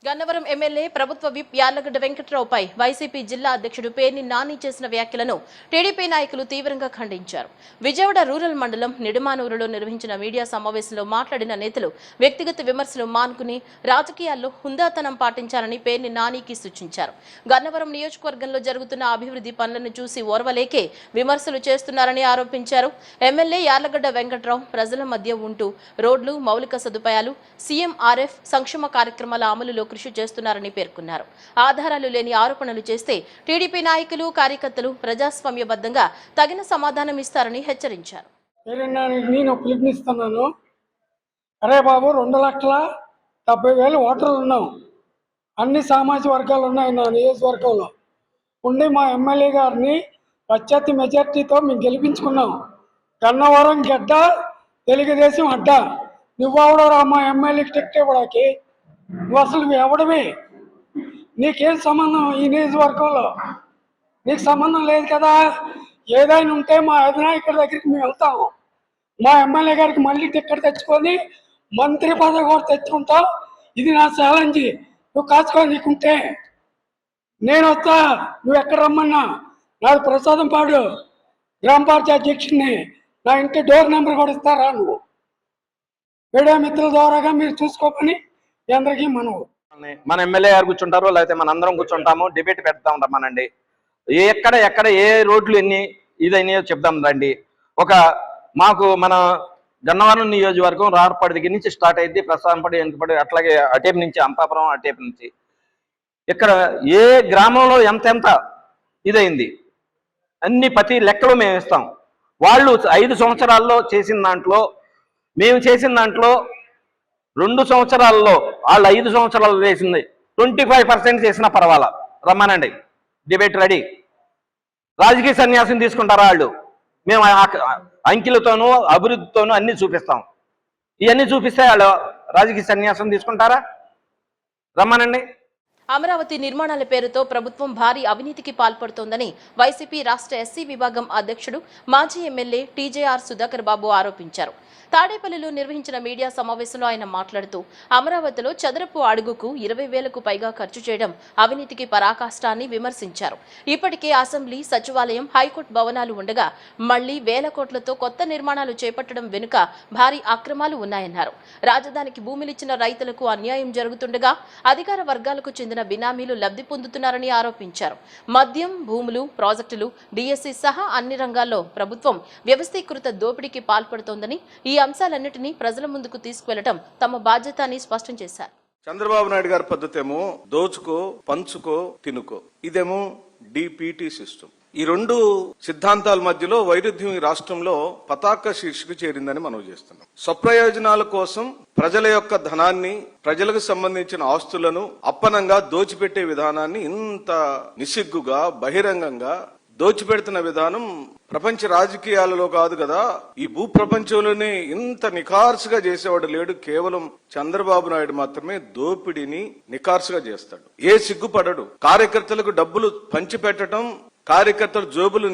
Gannavaram MLA ప్రభుత్వ whip Yarlagadda వెంకట్రావుపై YCP జిల్లా అధ్యక్షుడు పేర్ని నాని చేసిన వ్యాఖ్యలను టీడీపీ నాయకులు తీవ్రంగా ఖండించారు. విజయవాడ రూరల్ మండలం నిడమానూరులో నిర్వహించిన మీడియా సమావేశంలో మాట్లాడిన నేతలు వ్యక్తిగత విమర్శలు మానుకుని రాజకీయాల్లో హుందాతనం పాటించాలని పేర్ని నానికి సూచించారు. గన్నవరం నియోజకవర్గంలో జరుగుతున్న అభివృద్ధి పనులను చూసి ఓర్వలేకే విమర్శలు చేస్తున్నారని ఆరోపించారు. ఎమ్మెల్యే యార్లగడ్డ వెంకట్రావు ప్రజల మధ్య ఉంటూ రోడ్లు, మౌలిక సదుపాయాలు, సీఎంఆర్ఎఫ్ సంక్షేమ కార్యక్రమాల అమలులో కృషి చేస్తున్నారని పేర్కొన్నారు. ఆధారాలు లేని ఆరోపణలు చేస్తే టీడీపీ నాయకులు, కార్యకర్తలు ప్రజాస్వామ్యబద్ధంగా తగిన సమాధానం ఇస్తారని హెచ్చరించారు. నేను పిలుపునిస్తున్నాను. అరే బాబు, 2,70,000 ఓటర్లు ఉన్నాం. అన్ని సామాజిక వర్గాలు ఉన్నాయి నా నియోజకవర్గంలో ఉండి మా ఎమ్మెల్యే గారిని అత్యధిక మెజార్టీతో మేము గెలిపించుకున్నాం. గన్నవరం గడ్డ తెలుగుదేశం అడ్డ. నువ్వెవడరా మా ఎమ్మెల్యేకి టికెట్ ఇవ్వడానికి? నువ్వు అసలు ఎవడమే? నీకేం సంబంధం? ఈ నియోజకవర్గంలో నీకు సంబంధం లేదు కదా. ఏదైనా ఉంటే మా అధినాయకుడి దగ్గరికి మేము వెళ్తాము. మా ఎమ్మెల్యే గారికి మళ్ళీ టికెట్ తెచ్చుకొని మంత్రి పదవి కూడా తెచ్చుకుంటావు. ఇది నా ఛాలెంజ్. నువ్వు కాచుకో. నీకుంటే నేను వస్తా. నువ్వు ఎక్కడ రమ్మన్నా. నాది ప్రసాదం పాడు గ్రామ పంచాయతీ అధ్యక్షుడిని. నా ఇంటి డోర్ నెంబర్ కూడా ఇస్తారా? నువ్వు మీడియా మిత్రుల ద్వారాగా మీరు చూసుకోమని అందరికీ మన ఎమ్మెల్యే గారు కూర్చుంటారు, లేకపోతే మన అందరం కూర్చుంటాము, డిబేట్ పెడతా ఉంటాం. మనండి ఎక్కడ ఏ రోడ్లు ఎన్ని ఇదైనాయో చెప్దాం రండి. మాకు మన గన్నవరం నియోజకవర్గం రార్పాడు దగ్గర నుంచి స్టార్ట్ అయింది. ప్రసాదంపడి, వెనుకపడి, అట్లాగే అటేపు నుంచి అంపాపురం, అటేపు నుంచి ఇక్కడ ఏ గ్రామంలో ఎంత ఇదైంది అన్ని ప్రతి లెక్కలు మేము ఇస్తాం. వాళ్ళు 5 సంవత్సరాల్లో చేసిన దాంట్లో, మేము చేసిన దాంట్లో 2 సంవత్సరాల్లో వాళ్ళు 5 సంవత్సరాలు వేసింది 25% చేసినా పర్వాలా. రమ్మనండి, డిబేట్ రెడీ. రాజకీయ సన్యాసం తీసుకుంటారా వాళ్ళు? మేము అంకెలతోనూ అభివృద్ధితోనూ అన్ని చూపిస్తాం. ఇవన్నీ చూపిస్తే వాళ్ళు రాజకీయ సన్యాసం తీసుకుంటారా? రమ్మనండి. అమరావతి నిర్మాణాల పేరుతో ప్రభుత్వం భారీ అవినీతికి పాల్పడుతోందని వైసీపీ రాష్ట్ర ఎస్సీ విభాగం అధ్యక్షుడు, మాజీ ఎమ్మెల్యే టీజేఆర్ సుధాకర్ బాబు ఆరోపించారు. తాడేపల్లిలో నిర్వహించిన మీడియా సమావేశంలో ఆయన మాట్లాడుతూ అమరావతిలో చదరపు అడుగుకు 20,000కు పైగా ఖర్చు చేయడం అవినీతికి పరాకాష్టాన్ని విమర్శించారు. ఇప్పటికే అసెంబ్లీ, సచివాలయం, హైకోర్టు భవనాలు ఉండగా మళ్లీ వేల కోట్లతో కొత్త నిర్మాణాలు చేపట్టడం వెనుక భారీ అక్రమాలు ఉన్నాయన్నారు. రాజధానికి భూమిలిచ్చిన రైతులకు అన్యాయం జరుగుతుండగా అధికార వర్గాలకు చెందిన బినామీలు లబ్ధి పొందుతున్నారని ఆరోపించారు. మద్యం, భూములు, ప్రాజెక్టులు, డిఎస్సి సహా అన్ని రంగాల్లో ప్రభుత్వం వ్యవస్థీకృత దోపిడీకి పాల్పడుతోందని, ఈ అంశాలన్నింటినీ ప్రజల ముందుకు తీసుకువెళ్లడం తమ బాధ్యత అని స్పష్టం చేశారు. చంద్రబాబు నాయుడు గారి పద్ధతి ఏమో దోచుకో, పంచుకో, తినుకో. ఇదేమో డిపిటి సిస్టమ్. ఈ 2 సిద్ధాంతాల మధ్యలో వైరుధ్యం ఈ రాష్ట్రంలో పతాక శీర్షిక చేరిందని మనం చేస్తున్నాం. స్వప్రయోజనాల కోసం ప్రజల యొక్క ధనాన్ని, ప్రజలకు సంబంధించిన ఆస్తులను అప్పనంగా దోచిపెట్టే విధానాన్ని ఇంత నిసిగ్గుగా, బహిరంగంగా దోచిపెడుతున్న విధానం ప్రపంచ రాజకీయాలలో కాదు కదా, ఈ భూ ప్రపంచంలోనే ఇంత నిఖార్సుగా చేసేవాడు లేడు. కేవలం చంద్రబాబు నాయుడు మాత్రమే దోపిడీని నిఖార్సుగా చేస్తాడు. ఏ సిగ్గుపడడు. కార్యకర్తలకు డబ్బులు పంచిపెట్టడం, కార్యకర్తల జోబులు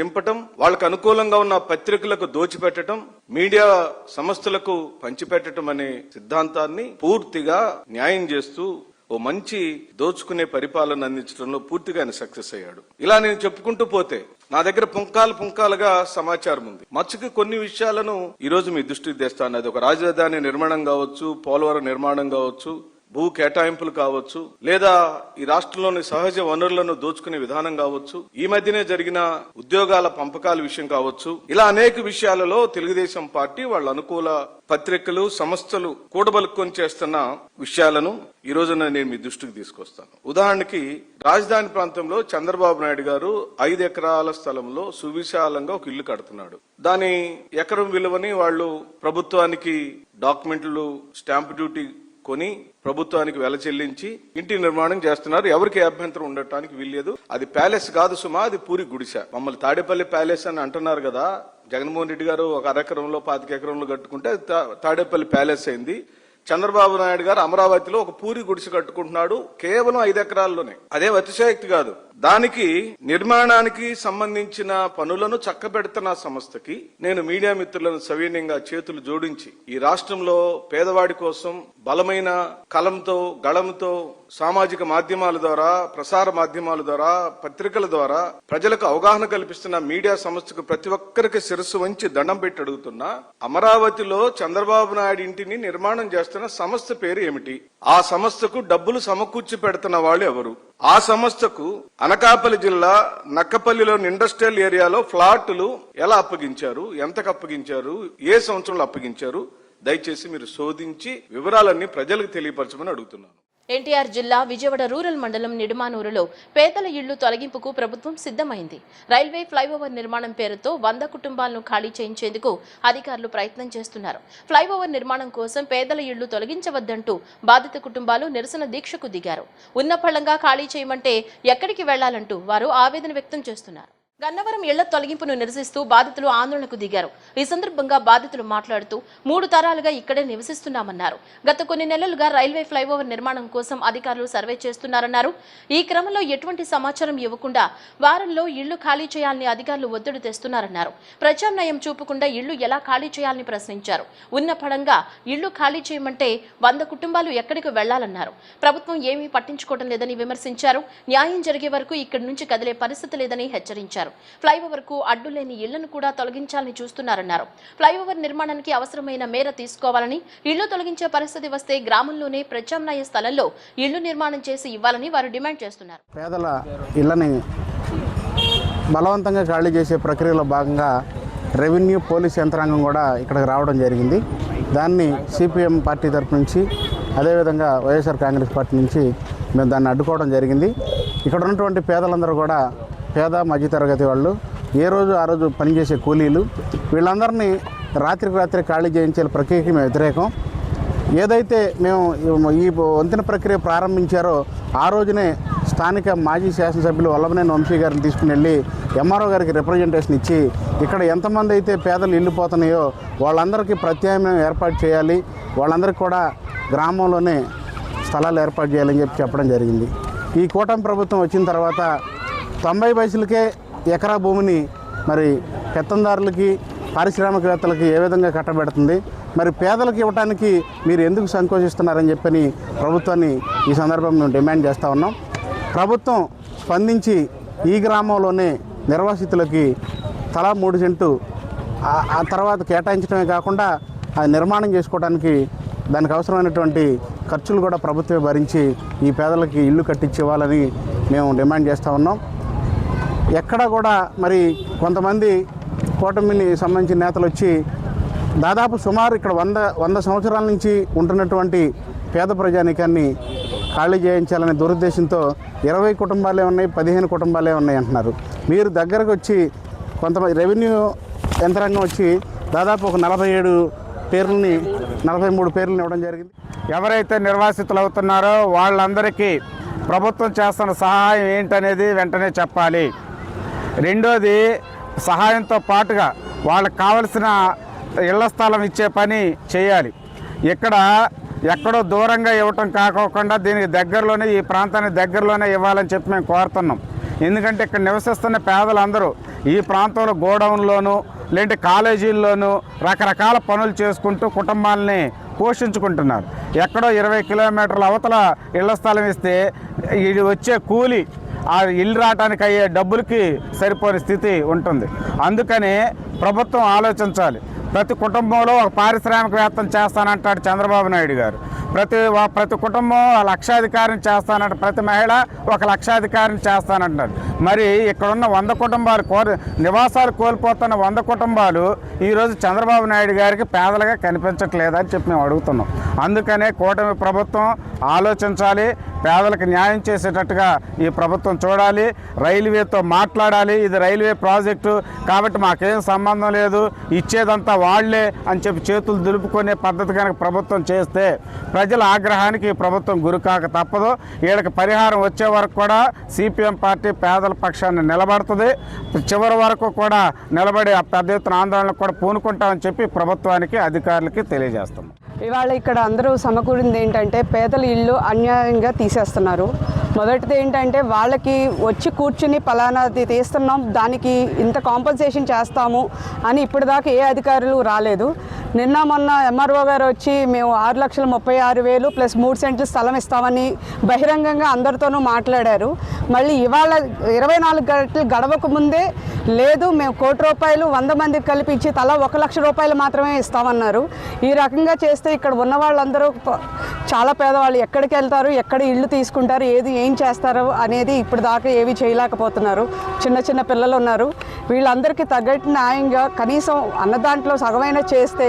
నింపటం, వాళ్ళకు అనుకూలంగా ఉన్న పత్రికలకు దోచిపెట్టడం, మీడియా సంస్థలకు పంచిపెట్టడం అనే సిద్ధాంతాన్ని పూర్తిగా న్యాయం చేస్తూ ఓ మంచి దోచుకునే పరిపాలన అందించడంలో పూర్తిగా ఆయన సక్సెస్ అయ్యాడు. ఇలా నేను చెప్పుకుంటూ పోతే నా దగ్గర పుంకాలుగా సమాచారం ఉంది. మచ్చుకి కొన్ని విషయాలను ఈ రోజు మీ దృష్టికి తెస్తాను. అది ఒక రాజధాని నిర్మాణం కావచ్చు, పోలవరం నిర్మాణం కావచ్చు, భూ కేటాయింపులు కావచ్చు, లేదా ఈ రాష్ట్రంలోని సహజ వనరులను దోచుకునే విధానం కావచ్చు, ఈ మధ్యనే జరిగిన ఉద్యోగాల పంపకాల విషయం కావచ్చు, ఇలా అనేక విషయాలలో తెలుగుదేశం పార్టీ వాళ్ళ అనుకూల పత్రికలు, సంస్థలు కూడబలుక్కొని చేస్తున్న విషయాలను ఈ రోజున నేను మీ దృష్టికి తీసుకొస్తాను. ఉదాహరణకి రాజధాని ప్రాంతంలో చంద్రబాబు నాయుడు గారు 5 ఎకరాల స్థలంలో సువిశాలంగా ఒక ఇల్లు కడుతున్నాడు. దాని ఎకరం విలువని వాళ్ళు ప్రభుత్వానికి డాక్యుమెంట్లు, స్టాంప్ డ్యూటీ కొని ప్రభుత్వానికి వెల చెల్లించి ఇంటి నిర్మాణం చేస్తున్నారు. ఎవరికి అభ్యంతరం ఉండటానికి వీల్లేదు. అది ప్యాలెస్ కాదు సుమా, అది పూరి గుడిసె. మమ్మల్ని తాడేపల్లి ప్యాలెస్ అని అంటున్నారు కదా. జగన్మోహన్ రెడ్డి గారు 1 ఎకరంలో 25 ఎకరంలో కట్టుకుంటే తాడేపల్లి ప్యాలెస్ అయింది. చంద్రబాబు నాయుడు గారు అమరావతిలో ఒక పూరి గుడిసె కట్టుకుంటున్నాడు కేవలం 5 ఎకరాల్లోనే. అదేం అతిశయోక్తి కాదు. దానికి నిర్మాణానికి సంబంధించిన పనులను చక్కబెడుతున్న సంస్థకి నేను మీడియా మిత్రులను సవినయంగా చేతులు జోడించి ఈ రాష్ట్రంలో పేదవాడి కోసం బలమైన కలంతో గళంతో సామాజిక మాధ్యమాల ద్వారా, ప్రసార మాధ్యమాల ద్వారా, పత్రికల ద్వారా ప్రజలకు అవగాహన కల్పిస్తున్న మీడియా సంస్థకు ప్రతి ఒక్కరికి శిరస్సు వంచి దండం పెట్టి అడుగుతున్నా, అమరావతిలో చంద్రబాబు నాయుడు ఇంటిని నిర్మాణం చేస్తున్న సంస్థ పేరు ఏమిటి? ఆ సంస్థకు డబ్బులు సమకూర్చి పెడుతున్న వాళ్ళు ఎవరు? ఆ సంస్థకు అనకాపల్లి జిల్లా నక్కపల్లిలోని ఇండస్ట్రియల్ ఏరియాలో ఫ్లాట్లు ఎలా అప్పగించారు, ఎంతకు అప్పగించారు, ఏ సంవత్సరంలో అప్పగించారు? దయచేసి మీరు శోధించి వివరాలన్నీ ప్రజలకు తెలియపరచమని అడుగుతున్నాను. ఎన్టీఆర్ జిల్లా విజయవాడ రూరల్ మండలం నిడుమానూరులో పేదల ఇళ్లు తొలగింపుకు ప్రభుత్వం సిద్ధమైంది. రైల్వే ఫ్లైఓవర్ నిర్మాణం పేరుతో 100 కుటుంబాలను ఖాళీ చేయించేందుకు అధికారులు ప్రయత్నం చేస్తున్నారు. ఫ్లైఓవర్ నిర్మాణం కోసం పేదల ఇళ్లు తొలగించవద్దంటూ బాధిత కుటుంబాలు నిరసన దీక్షకు దిగారు. ఉన్న పళ్లంగా ఖాళీ చేయమంటే ఎక్కడికి వెళ్లాలంటూ వారు ఆవేదన వ్యక్తం చేస్తున్నారు. గన్నవరం ఇళ్ల తొలగింపును నిరసిస్తూ బాధితులు ఆందోళనకు దిగారు. ఈ సందర్భంగా బాధితులు మాట్లాడుతూ 3 తరాలుగా ఇక్కడే నివసిస్తున్నామన్నారు. గత కొన్ని నెలలుగా రైల్వే ఫ్లైఓవర్ నిర్మాణం కోసం అధికారులు సర్వే చేస్తున్నారన్నారు. ఈ క్రమంలో ఎటువంటి సమాచారం ఇవ్వకుండా వారంలో ఇళ్లు ఖాళీ చేయాలని అధికారులు ఒత్తిడి తెస్తున్నారన్నారు. ప్రత్యామ్నాయం చూపకుండా ఇళ్లు ఎలా ఖాళీ చేయాలని ప్రశ్నించారు. ఉన్న పడంగా ఇళ్లు ఖాళీ చేయమంటే 100 కుటుంబాలు ఎక్కడికి వెళ్లాలన్నారు. ప్రభుత్వం ఏమీ పట్టించుకోవడం లేదని విమర్శించారు. న్యాయం జరిగే వరకు ఇక్కడి నుంచి కదిలే పరిస్థితి లేదని హెచ్చరించారు. ఫ్లైఓవర్ కు అడ్డులేని ఇళ్లను కూడా తొలగించాలని చూస్తున్నారన్నారు. ఫ్లైఓవర్ నిర్మాణానికి అవసరమైన మేర తీసుకోవాలని, ఇళ్లు తొలగించే పరిస్థితి వస్తే గ్రామంలోనే ప్రత్యామ్నాయ స్థలంలో ఇళ్లు నిర్మాణం చేసి ఇవ్వాలని వారు డిమాండ్ చేస్తున్నారు. పేదల ఇళ్లని బలవంతంగా ఖాళీ చేసే ప్రక్రియలో భాగంగా రెవెన్యూ, పోలీస్ యంత్రాంగం కూడా ఇక్కడికి రావడం జరిగింది. దాన్ని సిపిఎం పార్టీ తరఫు నుంచి, అదేవిధంగా వైఎస్ఆర్ కాంగ్రెస్ పార్టీ నుంచి మేము దాన్ని అడ్డుకోవడం జరిగింది. ఇక్కడ ఉన్నటువంటి పేదలందరూ కూడా పేద మధ్యతరగతి వాళ్ళు, ఏ రోజు ఆ రోజు పనిచేసే కూలీలు, వీళ్ళందరినీ రాత్రికి రాత్రి ఖాళీ చేయించే ప్రక్రియకి మేము వ్యతిరేకం. ఏదైతే మేము ఈ వంతెన ప్రక్రియ ప్రారంభించారో ఆ రోజునే స్థానిక మాజీ శాసనసభ్యులు వల్లభనేని వంశీ గారిని తీసుకుని వెళ్ళి ఎంఆర్ఓ గారికి రిప్రజెంటేషన్ ఇచ్చి ఇక్కడ ఎంతమంది అయితే పేదలు వెళ్ళిపోతున్నాయో వాళ్ళందరికీ ప్రత్యామ్నాయం ఏర్పాటు చేయాలి, వాళ్ళందరికీ కూడా గ్రామంలోనే స్థలాలు ఏర్పాటు చేయాలని చెప్పడం జరిగింది. ఈ కూటమి ప్రభుత్వం వచ్చిన తర్వాత 90 పైసలకే ఎకరా భూమిని మరి పెత్తందారులకి, పారిశ్రామికవేత్తలకి ఏ విధంగా కట్టబెడుతుంది? మరి పేదలకు ఇవ్వడానికి మీరు ఎందుకు సంకోచిస్తున్నారని చెప్పని ప్రభుత్వాన్ని ఈ సందర్భంగా మేము డిమాండ్ చేస్తూ ఉన్నాం. ప్రభుత్వం స్పందించి ఈ గ్రామంలోనే నిర్వాసితులకి తలా 3 సెంటు ఆ తర్వాత కేటాయించడమే కాకుండా అది నిర్మాణం చేసుకోవడానికి దానికి అవసరమైనటువంటి ఖర్చులు కూడా ప్రభుత్వమే భరించి ఈ పేదలకి ఇల్లు కట్టించి ఇవ్వాలని మేము డిమాండ్ చేస్తూ ఉన్నాం. ఎక్కడ కూడా మరి కొంతమంది కూటమిని సంబంధించిన నేతలు వచ్చి దాదాపు సుమారు ఇక్కడ 100 సంవత్సరాల నుంచి ఉంటున్నటువంటి పేద ప్రజానీకాన్ని ఖాళీ చేయించాలనే దురుద్దేశంతో 20 కుటుంబాలే ఉన్నాయి, 15 కుటుంబాలే ఉన్నాయి అంటున్నారు. మీరు దగ్గరకు వచ్చి కొంతమంది రెవెన్యూ యంత్రాంగం వచ్చి దాదాపు ఒక 43 పేర్లని ఇవ్వడం జరిగింది. ఎవరైతే నిర్వాసితులు అవుతున్నారో వాళ్ళందరికీ ప్రభుత్వం చేస్తున్న సహాయం ఏంటనేది వెంటనే చెప్పాలి. రెండోది, సహాయంతో పాటుగా వాళ్ళకి కావలసిన ఇళ్ల స్థలం ఇచ్చే పని చేయాలి. ఎక్కడో దూరంగా ఇవ్వటం కాకోకుండా దీనికి దగ్గరలోనే, ఈ ప్రాంతానికి దగ్గరలోనే ఇవ్వాలని చెప్పి మేము కోరుతున్నాం. ఎందుకంటే ఇక్కడ నివసిస్తున్న పేదలందరూ ఈ ప్రాంతంలో గోడౌన్లోనూ లేదంటే కాలేజీల్లోనూ రకరకాల పనులు చేసుకుంటూ కుటుంబాలని పోషించుకుంటున్నారు. ఎక్కడో 20 కిలోమీటర్ల అవతల ఇళ్ల స్థలం ఇస్తే ఇది వచ్చే కూలి ఆ ఇల్లు రావడానికి అయ్యే డబ్బులకి సరిపోని స్థితి ఉంటుంది. అందుకని ప్రభుత్వం ఆలోచించాలి. ప్రతి కుటుంబంలో ఒక పారిశ్రామికవేత్తను చేస్తానంటాడు చంద్రబాబు నాయుడు గారు. ప్రతి కుటుంబం లక్షాధికారిని చేస్తానంట, ప్రతి మహిళ ఒక లక్షాధికారిని చేస్తానంటున్నారు. మరి ఇక్కడున్న 100 కుటుంబాలు నివాసాలు కోల్పోతున్న 100 కుటుంబాలు ఈరోజు చంద్రబాబు నాయుడు గారికి పేదలుగా కనిపించట్లేదని చెప్పి మేము అడుగుతున్నాం. అందుకనే కూటమి ప్రభుత్వం ఆలోచించాలి, పేదలకు న్యాయం చేసేటట్టుగా ఈ ప్రభుత్వం చూడాలి, రైల్వేతో మాట్లాడాలి. ఇది రైల్వే ప్రాజెక్టు కాబట్టి మాకేం సంబంధం లేదు, ఇచ్చేదంతా వాళ్లే అని చెప్పి చేతులు దులుపుకునే పద్ధతి కనుక ప్రభుత్వం చేస్తే ప్రజల ఆగ్రహానికి ప్రభుత్వం గురికాక తప్పదు. వీళ్ళకి పరిహారం వచ్చే వరకు కూడా సిపిఎం పార్టీ పేదల పక్షాన్ని నిలబడుతుంది. చివరి వరకు కూడా నిలబడి పెద్ద ఎత్తున ఆందోళనకు కూడా పూనుకుంటామని చెప్పి ప్రభుత్వానికి, అధికారులకి తెలియజేస్తున్నాం. ఇవాళ ఇక్కడ అందరూ సమకూరింది ఏంటంటే పేదల ఇల్లు అన్యాయంగా తీసేస్తున్నారు. మొదటిది ఏంటంటే వాళ్ళకి వచ్చి కూర్చుని పలానాది తీస్తున్నాం, దానికి ఇంత కాంపన్సేషన్ చేస్తాము అని ఇప్పటిదాకా ఏ అధికారులు రాలేదు. నిన్న మొన్న ఎంఆర్ఓ గారు వచ్చి మేము 6,36,000 ప్లస్ 3 సెంట్లు స్థలం ఇస్తామని బహిరంగంగా అందరితోనూ మాట్లాడారు. మళ్ళీ ఇవాళ 24 గంటలు గడవక ముందే లేదు మేము ₹1,00,00,000 100 మందికి కలిపి ఇచ్చి తలా ₹1,00,000 మాత్రమే ఇస్తామన్నారు. ఈ రకంగా చేస్తే ఇక్కడ ఉన్న వాళ్ళందరూ చాలా పేదవాళ్ళు ఎక్కడికి వెళ్తారు, ఎక్కడ ఇళ్ళు తీసుకుంటారు, ఏం చేస్తారు అనేది ఇప్పుడు దాకా ఏవి చేయలేకపోతున్నారు. చిన్న చిన్న పిల్లలు ఉన్నారు. వీళ్ళందరికీ తగ్గట్టు న్యాయంగా కనీసం అన్నదాంట్లో సగమైన చేస్తే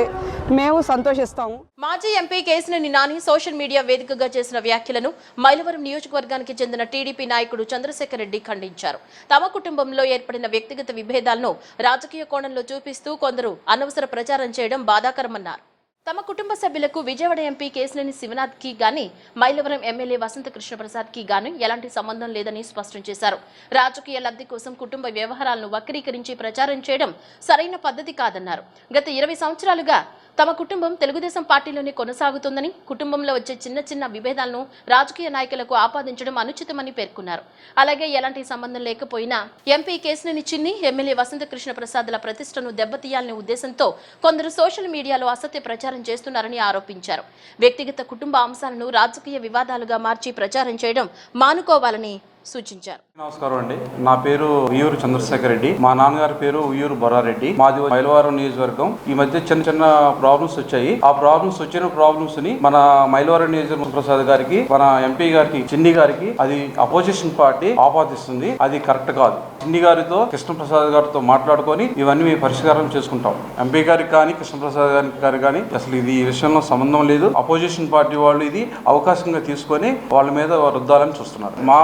మేము సంతోషిస్తాము. మాజీ MP Kesineni Nani social media వేదికగా చేసిన వ్యాఖ్యలను మైలవరం నియోజకవర్గానికి చెందిన టీడీపీ నాయకుడు చంద్రశేఖర్ రెడ్డి ఖండించారు. తమ కుటుంబంలో ఏర్పడిన వ్యక్తిగత విభేదాలను రాజకీయ కోణంలో చూపిస్తూ కొందరు అనవసర ప్రచారం చేయడం బాధాకరమన్నారు. తమ కుటుంబ సభ్యులకు విజయవాడ ఎంపీ కేశినేని శివనాథ్ కి గాని మైలవరం ఎమ్మెల్యే వసంత కృష్ణప్రసాద్ కి గాని ఎలాంటి సంబంధం లేదని స్పష్టం చేశారు. రాజకీయ లబ్ధి కోసం కుటుంబ వ్యవహారాలను వక్రీకరించి ప్రచారం చేయడం సరైన పద్ధతి కాదన్నారు. గత 20 సంవత్సరాలుగా తమ కుటుంబం తెలుగుదేశం పార్టీలోనే కొనసాగుతుందని, కుటుంబంలో వచ్చే చిన్న చిన్న విభేదాలను రాజకీయ నాయకులకు ఆపాదించడం అనుచితమని పేర్కొన్నారు. అలాగే ఎలాంటి సంబంధం లేకపోయినా ఎంపీ కేశినేని చిన్ని, ఎమ్మెల్యే వసంత కృష్ణప్రసాద్ల ప్రతిష్టను దెబ్బతీయాలనే ఉద్దేశంతో కొందరు సోషల్ మీడియాలో అసత్య ప్రచారం చేస్తున్నారని ఆరోపించారు. వ్యక్తిగత కుటుంబ అంశాలను రాజకీయ వివాదాలుగా మార్చి ప్రచారం చేయడం మానుకోవాలని సూచించారు. నమస్కారం అండి. నా పేరు ఉయ్యూరు చంద్రశేఖర్ రెడ్డి. మా నాన్నగారి పేరు ఉయ్యూరు బొర్రారెడ్డి. మాది మైలవరం నియోజకవర్గం. ఈ మధ్య చిన్న చిన్న ప్రాబ్లమ్స్ వచ్చాయి. ఆ ప్రాబ్లమ్స్ ని మన మైలవరం నియోజకవర్గం ప్రసాద్ గారికి, మన ఎంపీ గారికి, చిన్ని గారికి అది అపోజిషన్ పార్టీ ఆపాదిస్తుంది. అది కరెక్ట్ కాదు. చిన్ని గారితో కృష్ణప్రసాద్ గారితో మాట్లాడుకొని ఇవన్నీ మేము పరిష్కారం చేసుకుంటాం. ఎంపీ గారికి కానీ కృష్ణప్రసాద్ గారికి కానీ అసలు ఇది ఈ విషయంలో సంబంధం లేదు. అపోజిషన్ పార్టీ వాళ్ళు ఇది అవకాశంగా తీసుకొని వాళ్ళ మీద రుద్దాలని చూస్తున్నారు. మా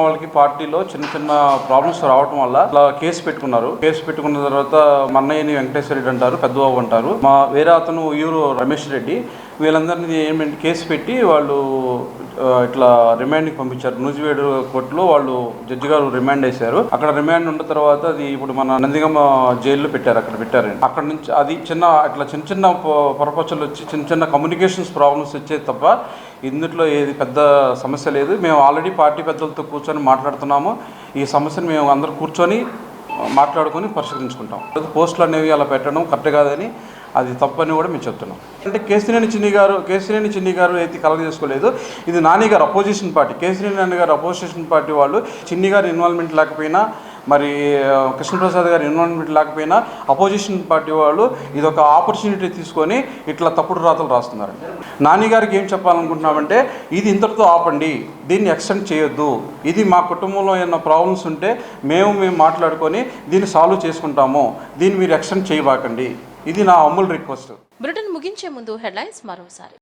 వాళ్ళకి పార్టీలో చిన్న చిన్న ప్రాబ్లమ్స్ రావడం వల్ల అలా కేసు పెట్టుకున్నారు. కేసు పెట్టుకున్న తర్వాత మన్నయ్యని వెంకటేశ్వర రెడ్డి అంటారు, పెద్దబాబు అంటారు, మా వేరే అతను ఉయ్యూరు రమేష్ రెడ్డి, వీళ్ళందరినీ ఏమంటే కేసు పెట్టి వాళ్ళు ఇట్లా రిమాండ్కి పంపించారు. నూజివేడు కోర్టులో వాళ్ళు జడ్జి గారు రిమాండ్ వేశారు. అక్కడ రిమాండ్ ఉన్న తర్వాత అది ఇప్పుడు మన నందిగమ్మ జైల్లో పెట్టారు. అక్కడ నుంచి అది చిన్న పొరపచ్చలు వచ్చి చిన్న కమ్యూనికేషన్స్ ప్రాబ్లమ్స్ వచ్చేది తప్ప ఇందులో ఏది పెద్ద సమస్య లేదు. మేము ఆల్రెడీ పార్టీ పెద్దలతో కూర్చొని మాట్లాడుతున్నాము. ఈ సమస్యను మేము అందరూ కూర్చొని మాట్లాడుకొని పరిష్కరించుకుంటాం. పోస్టులు అనేవి అలా పెట్టడం కరెక్ట్ కాదని, అది తప్పని కూడా మేము చెప్తున్నాం. అంటే కేశినేని చిన్ని గారు అయితే కలగ చేసుకోలేదు. ఇది నాని గారు అపోజిషన్ పార్టీ, కేశినేని నాని గారు అపోజిషన్ పార్టీ వాళ్ళు. చిన్ని గారి ఇన్వాల్వ్మెంట్ లేకపోయినా, మరి కృష్ణప్రసాద్ గారి ఇన్వాల్వ్మెంట్ లేకపోయినా అపోజిషన్ పార్టీ వాళ్ళు ఇది ఒక ఆపర్చునిటీ తీసుకొని ఇట్లా తప్పుడు రాతలు రాస్తున్నారండి. నాని గారికి ఏం చెప్పాలనుకుంటున్నామంటే ఇది ఇంతటితో ఆపండి, దీన్ని ఎక్స్టెండ్ చేయొద్దు. ఇది మా కుటుంబంలో ఏమైనా ప్రాబ్లమ్స్ ఉంటే మేము మాట్లాడుకొని దీన్ని సాల్వ్ చేసుకుంటాము. దీన్ని మీరు ఎక్స్టెండ్ చేయబాకండి. ఇది నా అమూల్ రిక్వెస్ట్. బ్రిటన్ ముగించే ముందు హెడ్లైన్స్ మరోసారి.